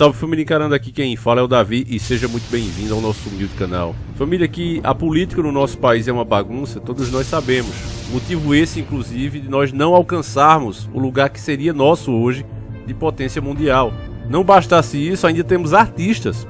salve família, encarando aqui quem fala é o Davi e seja muito bem-vindo ao nosso humilde canal. Família, que a política no nosso país é uma bagunça, todos nós sabemos. Motivo esse, inclusive, de nós não alcançarmos o lugar que seria nosso hoje de potência mundial. Não bastasse isso, ainda temos artistas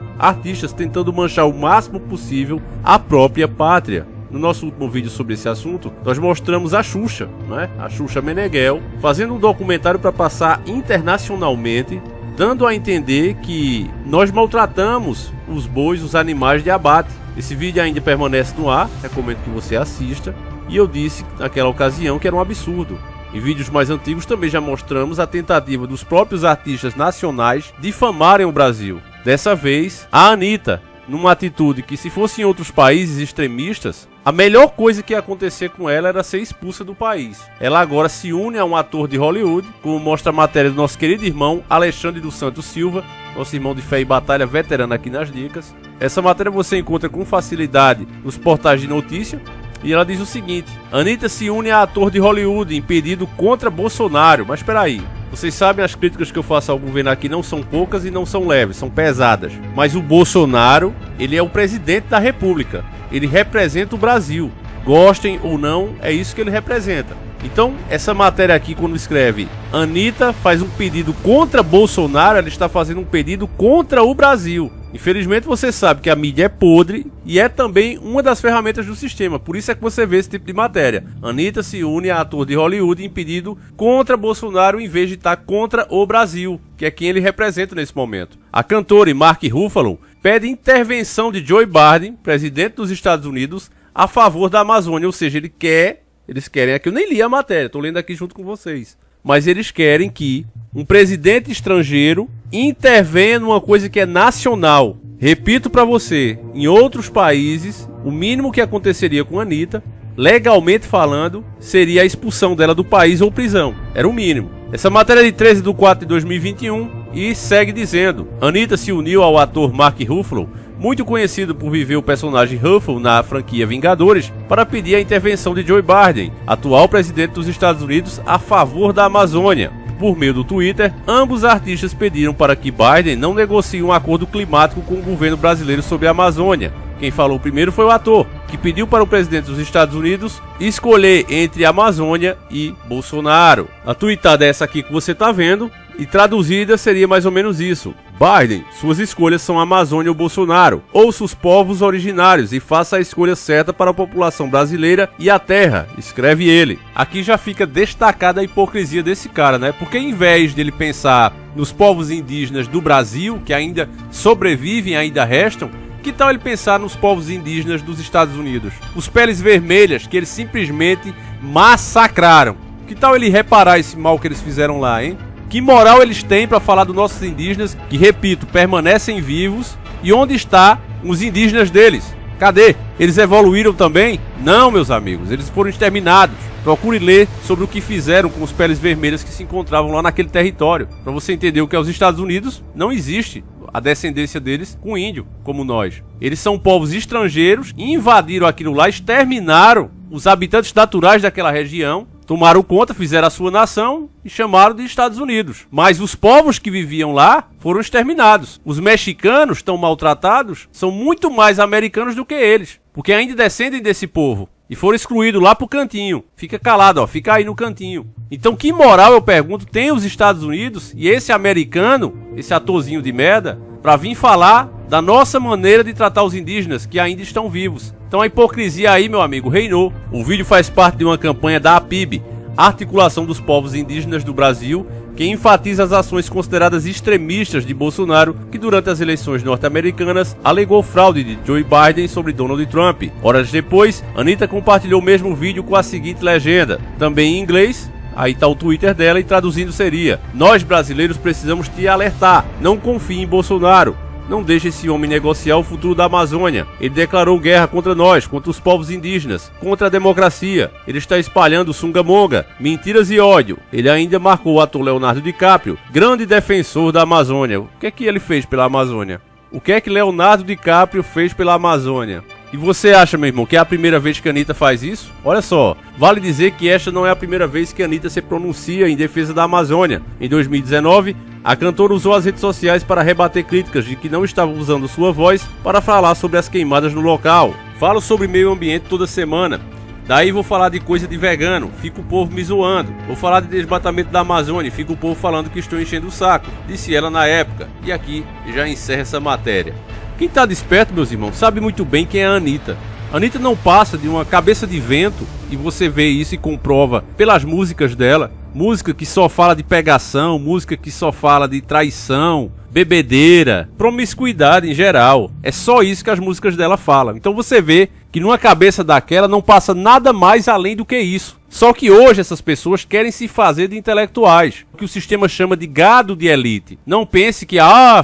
tentando manchar o máximo possível a própria pátria. No nosso último vídeo sobre esse assunto, nós mostramos a Xuxa, né? A Xuxa Meneghel, fazendo um documentário para passar internacionalmente, dando a entender que nós maltratamos os bois, os animais de abate. Esse vídeo ainda permanece no ar, recomendo que você assista. E eu disse naquela ocasião que era um absurdo. Em vídeos mais antigos também já mostramos a tentativa dos próprios artistas nacionais difamarem o Brasil. Dessa vez, a Anitta, numa atitude que, se fosse em outros países extremistas, a melhor coisa que ia acontecer com ela era ser expulsa do país. Ela agora se une a um ator de Hollywood, como mostra a matéria do nosso querido irmão Alexandre dos Santos Silva, nosso irmão de fé e batalha veterano aqui nas dicas. Essa matéria você encontra com facilidade nos portais de notícia. E ela diz o seguinte: Anitta se une a ator de Hollywood em pedido contra Bolsonaro. Mas espera aí, vocês sabem, as críticas que eu faço ao governo aqui não são poucas e não são leves, são pesadas. Mas o Bolsonaro, ele é o presidente da República. Ele representa o Brasil. Gostem ou não, é isso que ele representa. Então, essa matéria aqui, quando escreve Anitta faz um pedido contra Bolsonaro, ela está fazendo um pedido contra o Brasil. Infelizmente você sabe que a mídia é podre e é também uma das ferramentas do sistema. Por isso é que você vê esse tipo de matéria. Anitta se une a ator de Hollywood em pedido contra Bolsonaro em vez de estar contra o Brasil, que é quem ele representa nesse momento. A cantora e Mark Ruffalo pede intervenção de Joe Biden, presidente dos Estados Unidos, a favor da Amazônia. Ou seja, eles querem, aqui eu nem li a matéria, estou lendo aqui junto com vocês, mas eles querem que um presidente estrangeiro intervenha numa coisa que é nacional. Repito para você, em outros países, o mínimo que aconteceria com a Anitta, legalmente falando, seria a expulsão dela do país ou prisão. Era o mínimo. Essa matéria é de 13/4/2021 e segue dizendo: Anitta se uniu ao ator Mark Ruffalo, muito conhecido por viver o personagem Ruffalo na franquia Vingadores, para pedir a intervenção de Joe Biden, atual presidente dos Estados Unidos, a favor da Amazônia. Por meio do Twitter, ambos artistas pediram para que Biden não negocie um acordo climático com o governo brasileiro sobre a Amazônia. Quem falou primeiro foi o ator, que pediu para o presidente dos Estados Unidos escolher entre Amazônia e Bolsonaro. A tweetada é essa aqui que você está vendo, e traduzida seria mais ou menos isso: Biden, suas escolhas são Amazônia ou Bolsonaro. Ouça os povos originários e faça a escolha certa para a população brasileira e a terra, escreve ele. Aqui já fica destacada a hipocrisia desse cara, né? Porque em vez dele pensar nos povos indígenas do Brasil, que ainda sobrevivem, ainda restam, que tal ele pensar nos povos indígenas dos Estados Unidos? Os peles vermelhas que eles simplesmente massacraram. Que tal ele reparar esse mal que eles fizeram lá, hein? Que moral eles têm para falar dos nossos indígenas, que, repito, permanecem vivos? E onde estão os indígenas deles? Cadê? Eles evoluíram também? Não, meus amigos, eles foram exterminados. Procure ler sobre o que fizeram com os peles vermelhas que se encontravam lá naquele território. Para você entender o que é os Estados Unidos, não existe a descendência deles com índio, como nós. Eles são povos estrangeiros, invadiram aquilo lá, exterminaram os habitantes naturais daquela região, tomaram conta, fizeram a sua nação e chamaram de Estados Unidos. Mas os povos que viviam lá foram exterminados. Os mexicanos, tão maltratados, são muito mais americanos do que eles, porque ainda descendem desse povo e foram excluídos lá pro cantinho. Fica calado, ó, fica aí no cantinho. Então que moral, eu pergunto, tem os Estados Unidos e esse americano, esse atorzinho de merda, pra vir falar da nossa maneira de tratar os indígenas que ainda estão vivos? Então a hipocrisia aí, meu amigo, reinou. O vídeo faz parte de uma campanha da APIB, Articulação dos Povos Indígenas do Brasil, que enfatiza as ações consideradas extremistas de Bolsonaro, que durante as eleições norte-americanas alegou fraude de Joe Biden sobre Donald Trump. Horas depois, Anitta compartilhou o mesmo vídeo com a seguinte legenda, também em inglês. Aí tá o Twitter dela e traduzindo seria: nós brasileiros precisamos te alertar, não confie em Bolsonaro. Não deixe esse homem negociar o futuro da Amazônia. Ele declarou guerra contra nós, contra os povos indígenas, contra a democracia. Ele está espalhando sungamonga, mentiras e ódio. Ele ainda marcou o ator Leonardo DiCaprio, grande defensor da Amazônia. O que é que ele fez pela Amazônia? O que é que Leonardo DiCaprio fez pela Amazônia? E você acha, meu irmão, que é a primeira vez que a Anitta faz isso? Olha só, vale dizer que esta não é a primeira vez que a Anitta se pronuncia em defesa da Amazônia. Em 2019, a cantora usou as redes sociais para rebater críticas de que não estava usando sua voz para falar sobre as queimadas no local. Falo sobre meio ambiente toda semana. Daí vou falar de coisa de vegano, fica o povo me zoando. Vou falar de desmatamento da Amazônia, fica o povo falando que estou enchendo o saco. Disse ela na época. E aqui já encerra essa matéria. Quem tá desperto, meus irmãos, sabe muito bem quem é a Anitta. A Anitta não passa de uma cabeça de vento, e você vê isso e comprova pelas músicas dela. Música que só fala de pegação, música que só fala de traição, bebedeira, promiscuidade em geral. É só isso que as músicas dela falam. Então você vê que numa cabeça daquela não passa nada mais além do que isso. Só que hoje essas pessoas querem se fazer de intelectuais, o que o sistema chama de gado de elite. Não pense que,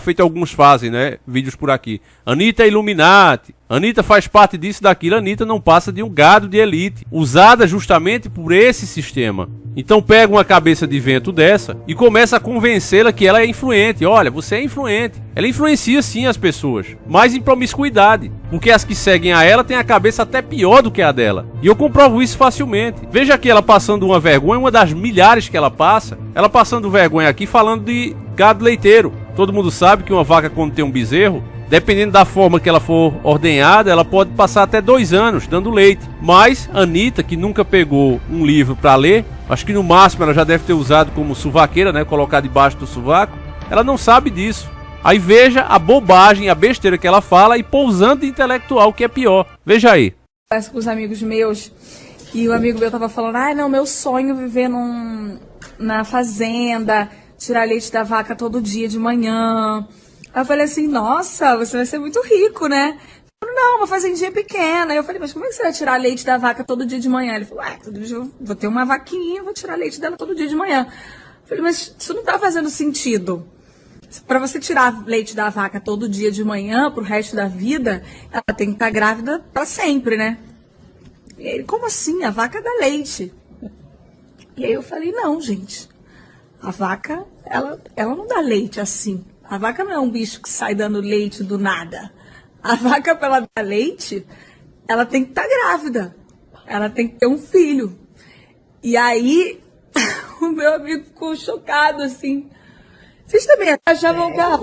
feito alguns fazem, né, vídeos por aqui. Anitta é Illuminati, Anitta faz parte disso, daquilo. Anitta não passa de um gado de elite, usada justamente por esse sistema. Então pega uma cabeça de vento dessa e começa a convencê-la que ela é influente. Olha, você é influente. Ela influencia sim as pessoas, mas em promiscuidade. Porque as que seguem a ela têm a cabeça até pior do que a dela. E eu comprovo isso facilmente. Veja aqui ela passando uma vergonha, uma das milhares que ela passa. Ela passando vergonha aqui falando de gado leiteiro. Todo mundo sabe que uma vaca, quando tem um bezerro, dependendo da forma que ela for ordenhada, ela pode passar até 2 anos dando leite. Mas a Anitta, que nunca pegou um livro para ler, acho que no máximo ela já deve ter usado como suvaqueira, né, colocar debaixo do sovaco, ela não sabe disso. Aí veja a bobagem, a besteira que ela fala e pousando de intelectual, que é pior. Veja aí. Converso com os amigos meus e o amigo meu tava falando, não, meu sonho é viver na fazenda, tirar leite da vaca todo dia de manhã. Aí eu falei assim, nossa, você vai ser muito rico, né? Ele falou, não, uma fazendinha pequena. Aí eu falei, mas como é que você vai tirar leite da vaca todo dia de manhã? Ele falou, todo dia eu vou ter uma vaquinha, vou tirar leite dela todo dia de manhã. Eu falei, mas isso não tá fazendo sentido. Para você tirar leite da vaca todo dia de manhã, pro resto da vida, ela tem que estar grávida para sempre, né? E ele, como assim? A vaca dá leite. E aí eu falei, não, gente. A vaca, ela não dá leite assim. A vaca não é um bicho que sai dando leite do nada. A vaca, para ela dar leite, ela tem que estar grávida. Ela tem que ter um filho. E aí, o meu amigo ficou chocado, assim. Vocês também achavam que a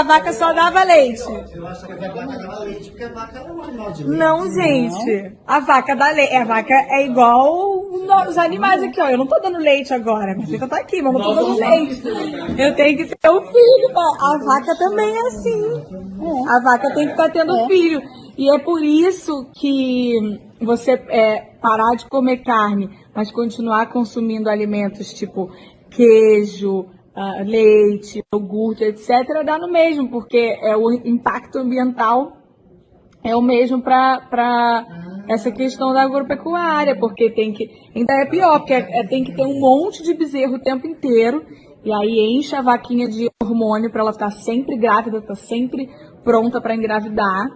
vaca só dava leite? Eu acho que a vaca não dava leite porque a vaca é um animal de leite. Não, gente. A vaca dá leite. A vaca é igual os animais aqui, ó. Eu não tô dando leite agora. Minha filha tá aqui, mas eu não tô dando leite. Eu tenho que ter um filho. A vaca também é assim. A vaca tem que estar tendo filho. E é por isso que você parar de comer carne, mas continuar consumindo alimentos tipo queijo, leite, iogurte, etc., dá no mesmo, porque o impacto ambiental é o mesmo para essa questão da agropecuária, porque ainda é pior, porque tem que ter um monte de bezerro o tempo inteiro, e aí enche a vaquinha de hormônio para ela estar sempre grávida, estar sempre pronta para engravidar,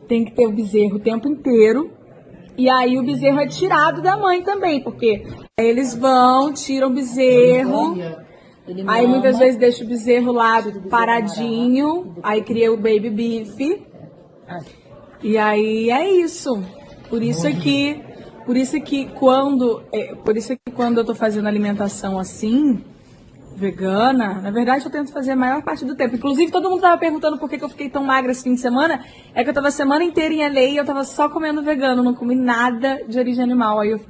tem que ter o bezerro o tempo inteiro, e aí o bezerro é tirado da mãe também, porque eles tiram o bezerro. Aí muitas vezes deixa o bezerro lá paradinho, aí cria o baby beef, e aí é isso. Por isso que quando eu tô fazendo alimentação assim, vegana, na verdade eu tento fazer a maior parte do tempo. Inclusive todo mundo tava perguntando por que eu fiquei tão magra esse fim de semana, é que eu tava a semana inteira em LA e eu tava só comendo vegano, não comi nada de origem animal, aí eu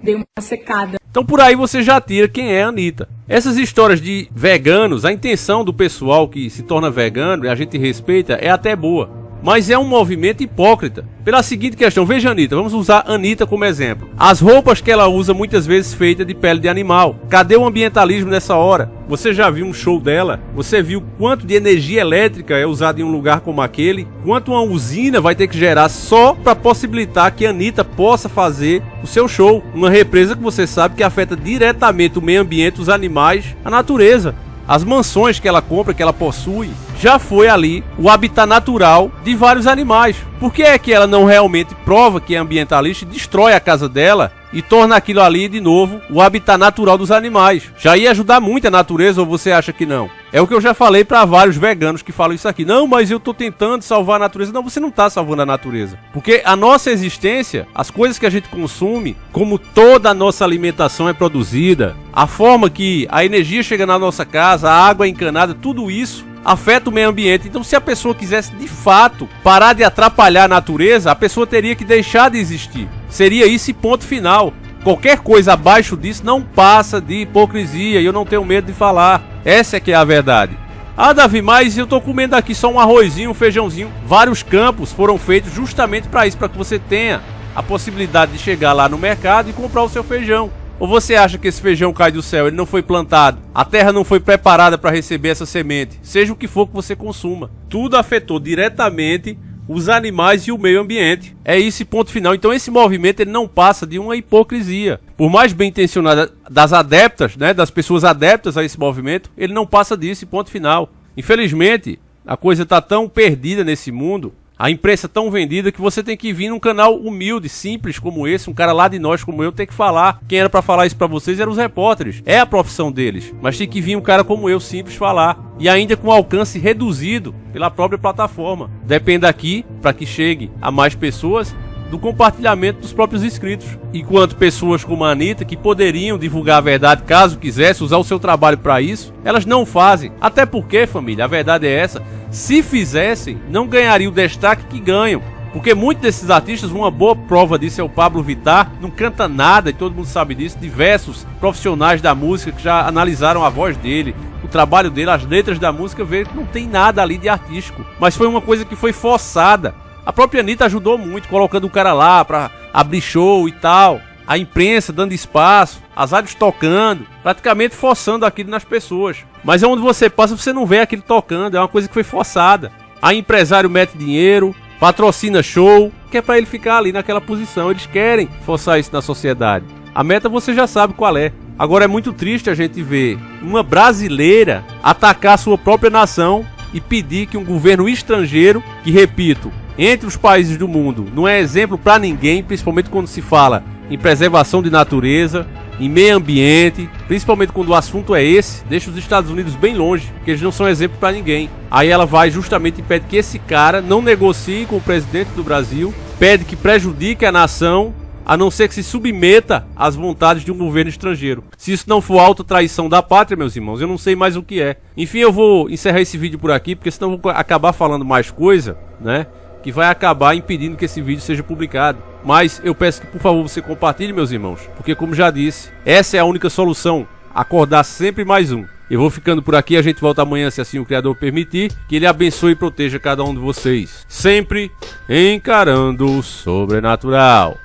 dei uma secada. Então por aí você já tira quem é a Anitta. Essas histórias de veganos, a intenção do pessoal que se torna vegano, e a gente respeita, é até boa. Mas é um movimento hipócrita. Pela seguinte questão, veja a Anitta, vamos usar a Anitta como exemplo. As roupas que ela usa muitas vezes feitas de pele de animal. Cadê o ambientalismo nessa hora? Você já viu um show dela? Você viu quanto de energia elétrica é usada em um lugar como aquele? Quanto uma usina vai ter que gerar só para possibilitar que a Anitta possa fazer o seu show? Uma represa que você sabe que afeta diretamente o meio ambiente, os animais, a natureza. As mansões que ela compra, que ela possui, já foi ali o habitat natural de vários animais. Por que é que ela não realmente prova que é ambientalista e destrói a casa dela e torna aquilo ali, de novo, o habitat natural dos animais. Já ia ajudar muito a natureza, ou você acha que não? É o que eu já falei para vários veganos que falam isso aqui. Não, mas eu tô tentando salvar a natureza. Não, você não tá salvando a natureza. Porque a nossa existência, as coisas que a gente consome, como toda a nossa alimentação é produzida, a forma que a energia chega na nossa casa, a água é encanada, tudo isso afeta o meio ambiente. Então, se a pessoa quisesse de fato parar de atrapalhar a natureza, a pessoa teria que deixar de existir. Seria isso e ponto final. Qualquer coisa abaixo disso não passa de hipocrisia, e eu não tenho medo de falar. Essa é que é a verdade. Ah, Davi, mas eu tô comendo aqui só um arrozinho, um feijãozinho. Vários campos foram feitos justamente para isso, para que você tenha a possibilidade de chegar lá no mercado e comprar o seu feijão. Ou você acha que esse feijão cai do céu? Ele não foi plantado. A terra não foi preparada para receber essa semente. Seja o que for que você consuma. Tudo afetou diretamente os animais e o meio ambiente. É esse ponto final. Então esse movimento ele não passa de uma hipocrisia. Por mais bem intencionada das adeptas, né, das pessoas adeptas a esse movimento, ele não passa disso, ponto final. Infelizmente, a coisa está tão perdida nesse mundo, a imprensa tão vendida, que você tem que vir num canal humilde, simples como esse, um cara lá de nós como eu, tem que falar. Quem era pra falar isso pra vocês eram os repórteres. É a profissão deles. Mas tem que vir um cara como eu, simples, falar. E ainda com alcance reduzido pela própria plataforma. Depende aqui, para que chegue a mais pessoas, do compartilhamento dos próprios inscritos. Enquanto pessoas como a Anitta, que poderiam divulgar a verdade caso quisesse, usar o seu trabalho para isso, elas não fazem. Até porque, família, a verdade é essa: se fizessem, não ganhariam o destaque que ganham. Porque muitos desses artistas, uma boa prova disso é o Pablo Vittar, não canta nada e todo mundo sabe disso. Diversos profissionais da música que já analisaram a voz dele, o trabalho dele, as letras da música, vê que não tem nada ali de artístico. Mas foi uma coisa que foi forçada. A própria Anitta ajudou muito, colocando o cara lá pra abrir show e tal. A imprensa dando espaço, as rádios tocando, praticamente forçando aquilo nas pessoas. Mas onde você passa, você não vê aquilo tocando, é uma coisa que foi forçada. A empresário mete dinheiro, patrocina show, que é pra ele ficar ali naquela posição. Eles querem forçar isso na sociedade. A meta você já sabe qual é. Agora é muito triste a gente ver uma brasileira atacar a sua própria nação e pedir que um governo estrangeiro, que, repito, entre os países do mundo, não é exemplo para ninguém, principalmente quando se fala em preservação de natureza, em meio ambiente, principalmente quando o assunto é esse, deixa os Estados Unidos bem longe, porque eles não são exemplo para ninguém. Aí ela vai justamente e pede que esse cara não negocie com o presidente do Brasil, pede que prejudique a nação, a não ser que se submeta às vontades de um governo estrangeiro. Se isso não for autotraição da pátria, meus irmãos, eu não sei mais o que é. Enfim, eu vou encerrar esse vídeo por aqui, porque senão eu vou acabar falando mais coisa, né, que vai acabar impedindo que esse vídeo seja publicado. Mas eu peço que, por favor, você compartilhe, meus irmãos, porque, como já disse, essa é a única solução: acordar sempre mais um. Eu vou ficando por aqui, a gente volta amanhã, se assim o Criador permitir. Que Ele abençoe e proteja cada um de vocês, sempre encarando o sobrenatural.